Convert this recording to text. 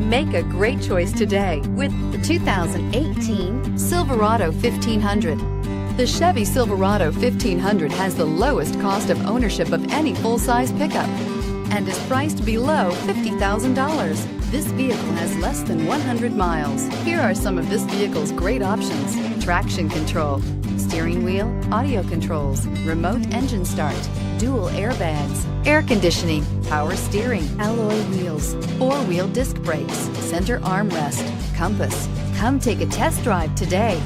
Make a great choice today with the 2018 Silverado 1500. The Chevy Silverado 1500 has the lowest cost of ownership of any full-size pickup and is priced below $50,000. This vehicle has less than 100 miles. Here are some of this vehicle's great options: traction control, steering wheel audio controls, remote engine start, dual airbags, air conditioning, power steering, alloy wheels, four-wheel disc brakes, center armrest, compass. Come take a test drive today.